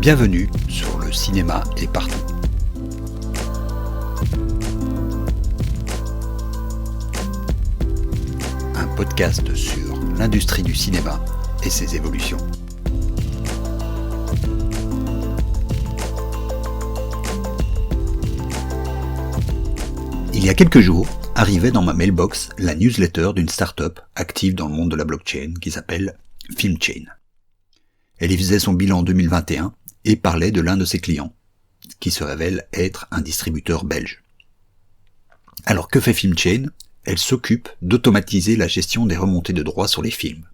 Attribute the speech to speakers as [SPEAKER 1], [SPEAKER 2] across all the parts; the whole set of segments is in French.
[SPEAKER 1] Bienvenue sur Le cinéma est partout. Un podcast sur l'industrie du cinéma et ses évolutions. Il y a quelques jours, arrivait dans ma mailbox la newsletter d'une start-up active dans le monde de la blockchain qui s'appelle FilmChain. Elle y faisait son bilan en 2021 et parlait de l'un de ses clients, qui se révèle être un distributeur belge. Alors que fait FilmChain ? Elle s'occupe d'automatiser la gestion des remontées de droits sur les films.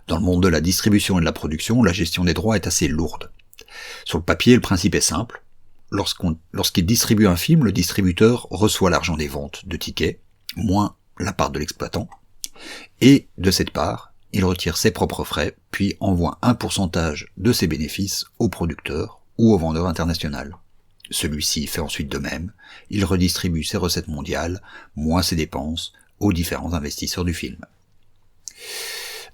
[SPEAKER 1] Dans le monde de la distribution et de la production, la gestion des droits est assez lourde. Sur le papier, le principe est simple. Lorsqu'il distribue un film, le distributeur reçoit l'argent des ventes de tickets, moins la part de l'exploitant, et de cette part, il retire ses propres frais, puis envoie un pourcentage de ses bénéfices au producteur ou au vendeur international. Celui-ci fait ensuite de même, il redistribue ses recettes mondiales, moins ses dépenses, aux différents investisseurs du film.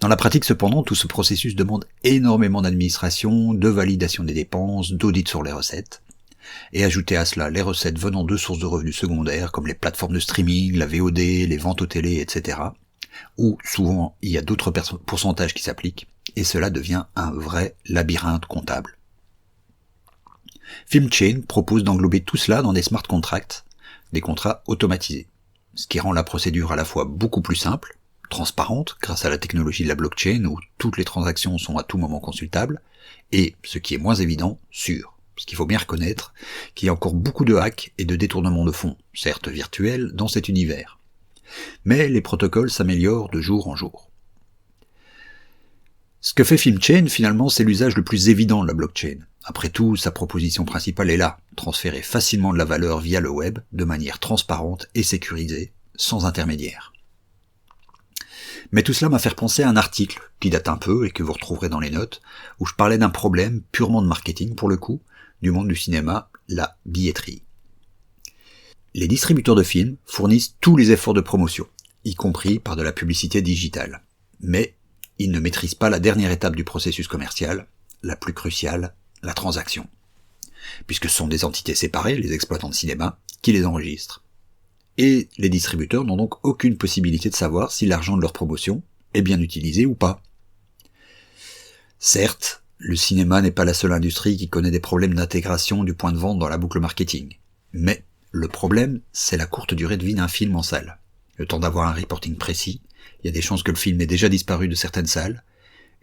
[SPEAKER 1] Dans la pratique cependant, tout ce processus demande énormément d'administration, de validation des dépenses, d'audit sur les recettes, et ajouter à cela les recettes venant de sources de revenus secondaires comme les plateformes de streaming, la VOD, les ventes aux télé, etc., où souvent il y a d'autres pourcentages qui s'appliquent, et cela devient un vrai labyrinthe comptable. FilmChain propose d'englober tout cela dans des smart contracts, des contrats automatisés, ce qui rend la procédure à la fois beaucoup plus simple, transparente grâce à la technologie de la blockchain où toutes les transactions sont à tout moment consultables, et, ce qui est moins évident, sûre. Parce qu'il faut bien reconnaître qu'il y a encore beaucoup de hacks et de détournements de fonds, certes virtuels, dans cet univers. Mais les protocoles s'améliorent de jour en jour. Ce que fait FilmChain, finalement, c'est l'usage le plus évident de la blockchain. Après tout, sa proposition principale est là, transférer facilement de la valeur via le web, de manière transparente et sécurisée, sans intermédiaire. Mais tout cela m'a fait penser à un article, qui date un peu et que vous retrouverez dans les notes, où je parlais d'un problème purement de marketing, pour le coup, du monde du cinéma, la billetterie. Les distributeurs de films fournissent tous les efforts de promotion, y compris par de la publicité digitale. Mais ils ne maîtrisent pas la dernière étape du processus commercial, la plus cruciale, la transaction. Puisque ce sont des entités séparées, les exploitants de cinéma, qui les enregistrent. Et les distributeurs n'ont donc aucune possibilité de savoir si l'argent de leur promotion est bien utilisé ou pas. Certes, le cinéma n'est pas la seule industrie qui connaît des problèmes d'intégration du point de vente dans la boucle marketing. Mais le problème, c'est la courte durée de vie d'un film en salle. Le temps d'avoir un reporting précis, il y a des chances que le film ait déjà disparu de certaines salles,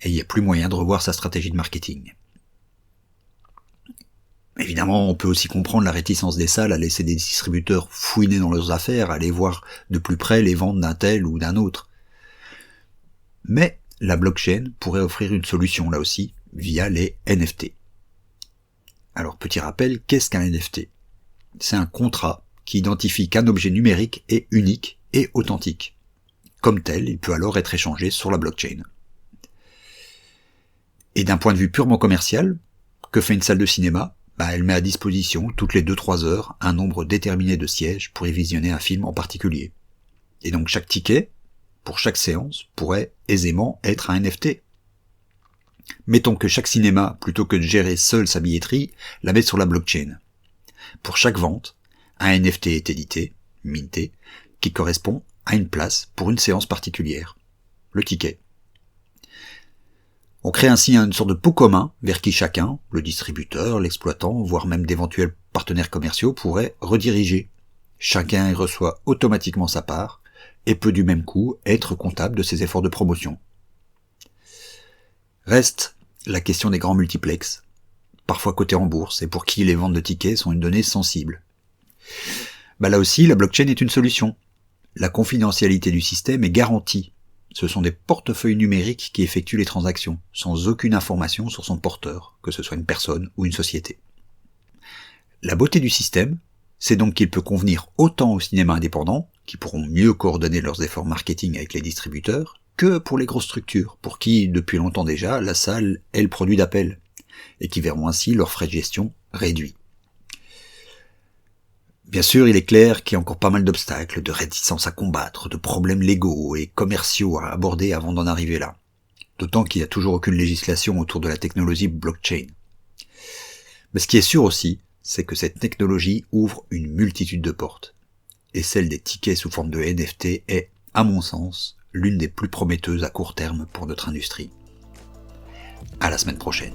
[SPEAKER 1] et il n'y a plus moyen de revoir sa stratégie de marketing. Évidemment, on peut aussi comprendre la réticence des salles à laisser des distributeurs fouiner dans leurs affaires, à aller voir de plus près les ventes d'un tel ou d'un autre. Mais la blockchain pourrait offrir une solution là aussi, via les NFT. Alors, petit rappel, qu'est-ce qu'un NFT ? C'est un contrat qui identifie qu'un objet numérique est unique et authentique. Comme tel, il peut alors être échangé sur la blockchain. Et d'un point de vue purement commercial, que fait une salle de cinéma ? Elle met à disposition, toutes les 2-3 heures, un nombre déterminé de sièges pour y visionner un film en particulier. Et donc chaque ticket, pour chaque séance, pourrait aisément être un NFT. Mettons que chaque cinéma, plutôt que de gérer seul sa billetterie, la met sur la blockchain. Pour chaque vente, un NFT est édité, minté, qui correspond à une place pour une séance particulière, le ticket. On crée ainsi une sorte de pot commun vers qui chacun, le distributeur, l'exploitant, voire même d'éventuels partenaires commerciaux, pourrait rediriger. Chacun y reçoit automatiquement sa part et peut du même coup être comptable de ses efforts de promotion. Reste la question des grands multiplexes, parfois cotés en bourse, et pour qui les ventes de tickets sont une donnée sensible. Là aussi, la blockchain est une solution. La confidentialité du système est garantie. Ce sont des portefeuilles numériques qui effectuent les transactions, sans aucune information sur son porteur, que ce soit une personne ou une société. La beauté du système, c'est donc qu'il peut convenir autant aux cinémas indépendants, qui pourront mieux coordonner leurs efforts marketing avec les distributeurs, que pour les grosses structures, pour qui, depuis longtemps déjà, la salle est le produit d'appel, et qui verront ainsi leurs frais de gestion réduits. Bien sûr, il est clair qu'il y a encore pas mal d'obstacles, de réticences à combattre, de problèmes légaux et commerciaux à aborder avant d'en arriver là. D'autant qu'il n'y a toujours aucune législation autour de la technologie blockchain. Mais ce qui est sûr aussi, c'est que cette technologie ouvre une multitude de portes. Et celle des tickets sous forme de NFT est, à mon sens, l'une des plus prometteuses à court terme pour notre industrie. À la semaine prochaine.